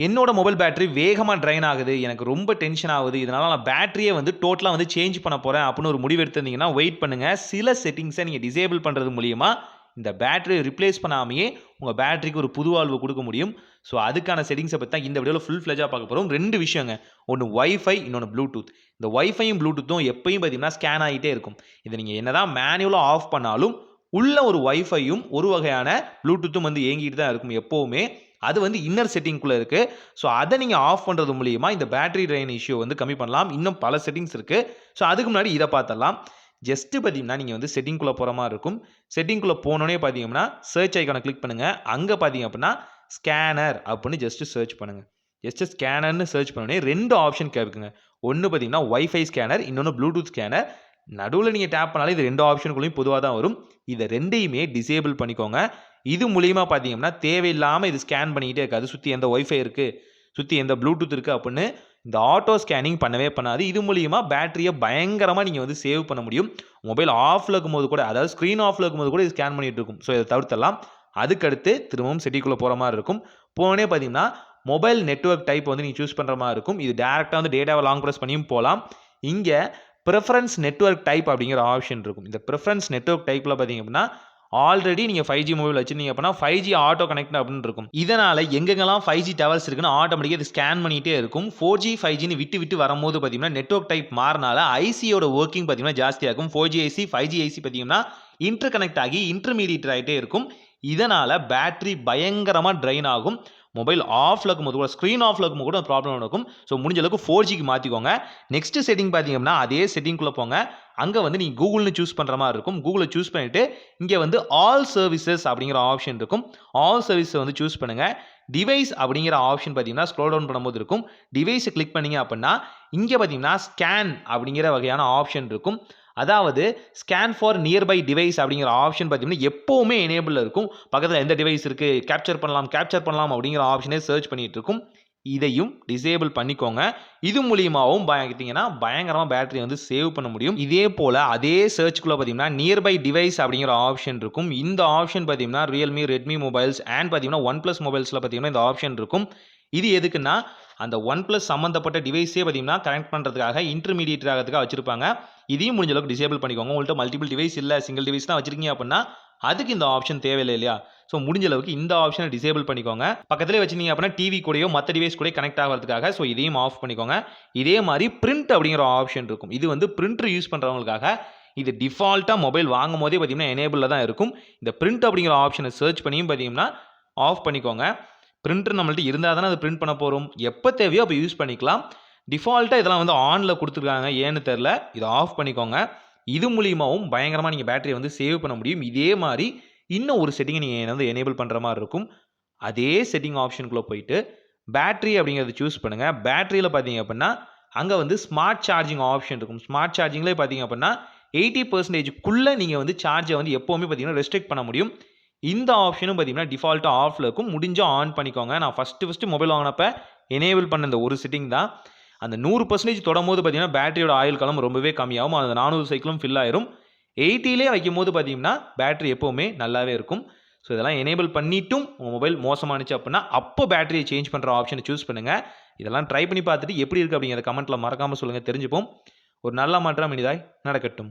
என்னோட mobile battery வேகமா drain ஆகுது. எனக்கு ரொம்ப டென்ஷன் ஆகுது. இதனால நான் பேட்டரிய வந்து டோட்டலா வந்து சேஞ்ச் பண்ண போறேன் அப்படின்னு ஒரு முடிவு எடுத்திருந்தீங்கன்னா, வெயிட் பண்ணுங்க. சில செட்டிங்ஸ நீங்க டிசேபிள் பண்றது மூலியமா இந்த பேட்டரிய ரிப்ளேஸ் பண்ணாமயே உங்க பேட்டரிக்கு ஒரு புது வாழ்வு குடுக்க முடியும். ஸோ அதுக்கான செட்டிங்ஸ பத்தி தான் இந்த வீடியோல ஃபுல் ஃப்ளெட்ஜா பார்க்க போறோம். 2 விஷயங்க. ஒண்ணு வைஃபை, இன்னொன்னு ப்ளூடூத். இந்த வைஃபையும் ப்ளூடூத்தும் எப்பயும் பார்த்தீங்கன்னா ஸ்கேன் ஆகிட்டே இருக்கும். இத நீங்க என்னதான் மேனுவலா ஆஃப் பண்ணாலும், உள்ள ஒரு வைஃபையும் ஒரு வகையான ப்ளூடூத்தும் வந்து இயங்கிட்டு தான் இருக்கும் எப்பவுமே. அது வந்து இன்னர் செட்டிங்குள்ள இருக்கு. ஸோ அத நீங்க ஆஃப் பண்றது மூலியமா இந்த பேட்டரி ட்ரெயின் இஷ்யூ வந்து கம்மி பண்ணலாம். இன்னும் பல செட்டிங்ஸ் இருக்கு. ஸோ அதுக்கு முன்னாடி இத பார்த்துடலாம். ஜஸ்ட் பார்த்தீங்கன்னா, நீங்க வந்து செட்டிங்குள்ள போற மாரி இருக்கும். செட்டிங்குள்ள போனோனே பார்த்தீங்கன்னா, சர்ச் ஐகான கிளிக் பண்ணுங்க. அங்க பார்த்தீங்க அப்படின்னா, ஸ்கேனர் அப்படின்னு ஜஸ்ட் சர்ச் பண்ணுங்க. ஜஸ்ட் ஸ்கேனர்ன்னு சர்ச் பண்ணோனே 2 ஆப்ஷன் கேட்குங்க. ஒண்ணு பார்த்தீங்கன்னா, வைஃபை ஸ்கேனர், இன்னொன்னு ப்ளூடூத் ஸ்கேனர். நடுவுல நீங்க டேப் பண்ணாலே இது 2 ஆப்ஷன்குள்ளயும் பொதுவா தான் வரும். இத 2யுமே டிசேபிள் பண்ணிக்கோங்க. இது மூலியமா பார்த்தீங்கன்னா, தேவையில்லாம இது ஸ்கேன் பண்ணிக்கிட்டே இருக்காது. சுத்தி எந்த வைஃபை இருக்கு, சுத்தி எந்த ப்ளூடூத் இருக்கு அப்படின்னு இந்த ஆட்டோ ஸ்கேனிங் பண்ணவே பண்ணாது. இது மூலியமா பேட்டரிய பயங்கரமா நீங்க வந்து சேவ் பண்ண முடியும். மொபைல் ஆஃப்ல இருக்கும்போது கூட, அதாவது ஸ்க்ரீன் ஆஃப்ல இருக்கும்போது கூட இது ஸ்கேன் பண்ணிட்டு இருக்கும். ஸோ இத தவிர்த்துடலாம். அதுக்கடுத்து திரும்பவும் செட்டிங்குள்ள போற மாரி இருக்கும். போனோனே பார்த்தீங்கன்னா, மொபைல் நெட்வொர்க் டைப் வந்து நீங்க சூஸ் பண்ற மாரி இருக்கும். இது டைரக்ட்டா வந்து டேட்டாவ லாங் பிரஸ் பண்ணியும் போலாம். இங்க பிரெஃபரன்ஸ் நெட்வொர்க் டைப் அப்படிங்கிற ஆப்ஷன் இருக்கும். இந்த பிரெஃபரன்ஸ் நெட்வொர்க் டைப்ல பார்த்தீங்க அப்படின்னா, ஆல்ரெடி நீங்க 5G மொபைல் வச்சிருந்தீங்க அப்படின்னா 5G ஆட்டோ கனெக்ட் அப்படின்னு இருக்கும். இதனால எங்கெங்கெல்லாம் 5G டவர்ஸ் இருக்குன்னு ஆட்டோமேட்டிக்கா இது ஸ்கேன் பண்ணிட்டே இருக்கும். 4G 5Gன்னு விட்டு விட்டு வரும்போது பார்த்தீங்கன்னா, நெட்வொர்க் டைப் மாறனால ஐசியோட வொர்க்கிங் பார்த்தீங்கன்னா ஜாஸ்தியா இருக்கும். 4G ஐசி, 5G ஐசி பார்த்தீங்கன்னா இன்டர் கனெக்ட் ஆகி இன்டர்மீடியேட் ஆயிட்டே இருக்கும். இதனால பேட்டரி பயங்கரமா ட்ரைன் ஆகும். மொபைல் ஆஃப்ல இருக்கும்போது கூட, ஸ்க்ரீன் ஆஃப்ல இருக்கும்போது கூட ப்ராப்ளம் நடக்கும். ஸோ முடிஞ்ச அளவுக்கு 4Gக்கு மாத்திக்கோங்க. நெக்ஸ்ட் செட்டிங் பார்த்தீங்க அப்படின்னா, அதே செட்டிங்குள்ள போங்க. அங்க வந்து நீங்க கூகுள்னு சூஸ் பண்ற மாரி இருக்கும். கூகுள சூஸ் பண்ணிட்டு, இங்க வந்து ஆல் சர்வீசஸ் அப்படிங்கிற ஆப்ஷன் இருக்கும். ஆல் சர்வீஸ வந்து சூஸ் பண்ணுங்க. டிவைஸ் அப்படிங்கிற ஆப்ஷன் பார்த்தீங்கன்னா, ஸ்க்ரோல் டவுன் பண்ணும்போது இருக்கும். டிவைஸ கிளிக் பண்ணீங்க அப்படின்னா, இங்க பார்த்தீங்கன்னா, ஸ்கேன் அப்படிங்கிற வகையான ஆப்ஷன் இருக்கும். அதாவது ஸ்கேன் ஃபார் நியர்பை டிவைஸ் அப்படிங்கிற ஆப்ஷன் பார்த்தீங்கன்னா, எப்பவுமே எனேபிள்ல இருக்கும். பக்கத்துல எந்த டிவைஸ் இருக்கு, கேப்சர் பண்ணலாம் அப்படிங்கிற ஆப்ஷனே சர்ச் பண்ணிட்டு இருக்கும். இதையும் டிசேபிள் பண்ணிக்கோங்க. இது மூலியமாவும் பார்த்தீங்கன்னா, பயங்கரமா பேட்டரி வந்து சேவ் பண்ண முடியும். இதே போல அதே சர்ச்க்குள்ள பார்த்தீங்கன்னா, நியர்பை டிவைஸ் அப்படிங்கிற ஆப்ஷன் இருக்கும். இந்த ஆப்ஷன் பார்த்தீங்கன்னா, Realme, Redmi மொபைல்ஸ் அண்ட் பார்த்தீங்கன்னா, OnePlus மொபைல்ஸ்ல பார்த்தீங்கன்னா, இந்த ஆப்ஷன் இருக்கும். இது எதுக்குன்னா, அந்த OnePlus சம்மந்தப்பட்ட டிவைஸே பார்த்தீங்கன்னா, கனெக்ட் பண்றதுக்காக, இன்டர்மீடியேட் ஆகறதுக்காக வச்சிருப்பாங்க. இதையும் முடிஞ்ச அளவுக்கு டிசேபிள் பண்ணிக்கோங்க. உங்கள்ட்ட மல்டிபிள் டிவைஸ் இல்ல, சிங்கிள் டிவைஸ் தான் வச்சிருக்கீங்க அப்படின்னா, அதுக்கு இந்த ஆப்ஷன் தேவையில்லை இல்லையா? ஸோ முடிஞ்ச அளவுக்கு இந்த ஆப்ஷனை டிசேபிள் பண்ணிக்கோங்க. பக்கத்திலே வச்சிருந்தீங்க அப்படின்னா, டிவி கூடயோ மத்த டிவைஸ் கூட கனெக்ட் ஆகறதுக்காக ஸோ இதையும் ஆஃப் பண்ணிக்கோங்க. இதே மாரி பிரிண்ட் அப்படிங்கிற ஆப்ஷன் இருக்கும். இது வந்து பிரிண்டர் யூஸ் பண்றவங்களுக்காக. இது டிஃபால்ட்டா மொபைல் வாங்கும்போதே பார்த்தீங்கன்னா, எனேபிள்ல தான் இருக்கும். இந்த பிரிண்ட் அப்படிங்கிற ஆப்ஷனை சர்ச் பண்ணியும் பார்த்தீங்கன்னா, ஆஃப் பண்ணிக்கோங்க. பிரிண்டர் நம்மள்ட்ட இருந்தா தானே அத பிரிண்ட் பண்ண போறோம். எப்ப தேவையோ அப்ப யூஸ் பண்ணிக்கலாம். டிஃபால்ட்டா இதெல்லாம் வந்து ஆன்ல குடுத்துருக்காங்க. ஏன்னு தெரியல. இத ஆஃப் பண்ணிக்கோங்க. இது மூலியமாவும் பயங்கரமா நீங்க பேட்டரிய வந்து சேவ் பண்ண முடியும். இதே மாரி இன்னும் ஒரு செட்டிங்க நீங்க வந்து எனேபிள் பண்ற மாரி இருக்கும். அதே செட்டிங் ஆப்ஷன்க்குள்ள போயிட்டு, பேட்டரி அப்படிங்கிறத சூஸ் பண்ணுங்க. பேட்டரியில பார்த்தீங்க அப்படின்னா, அங்க வந்து ஸ்மார்ட் சார்ஜிங் ஆப்ஷன் இருக்கும். ஸ்மார்ட் சார்ஜிங்லயே பார்த்தீங்க அப்படின்னா, 80% நீங்க வந்து சார்ஜ வந்து எப்பவுமே பார்த்தீங்கன்னா, ரெஸ்ட்ரிக்ட் பண்ண முடியும். இந்த ஆப்ஷனும் பார்த்தீங்கன்னா, டிஃபால்ட்டா ஆஃப்ல இருக்கும். முடிஞ்சா ஆன் பண்ணிக்கோங்க. நான் ஃபர்ஸ்ட்டு மொபைல் வாங்குனப்ப எனேபிள் பண்ண இந்த ஒரு செட்டிங் தான். அந்த 100% தொடும்போது பார்த்தீங்கன்னா, பேட்டரியோட ஆயுள் காலம் ரொம்பவே கம்மியாகும். அந்த 400 சைக்கிளும் ஃபில் ஆயிரும். 80லே வைக்கும்போது பார்த்தீங்கன்னா, பேட்டரி எப்பவுமே நல்லாவே இருக்கும். ஸோ இதெல்லாம் எனேபிள் பண்ணிட்டும் உங்க மொபைல் மோசமானுச்சு அப்படின்னா, அப்போ பேட்டரிய சேஞ்ச் பண்ற ஆப்ஷன சூஸ் பண்ணுங்க. இதெல்லாம் ட்ரை பண்ணி பார்த்துட்டு எப்படி இருக்கு அப்படிங்கிறத கமெண்ட்ல மறக்காம சொல்லுங்க தெரிஞ்சுப்போம். ஒரு நல்ல மாற்றம் இனிதாய் நடக்கட்டும்.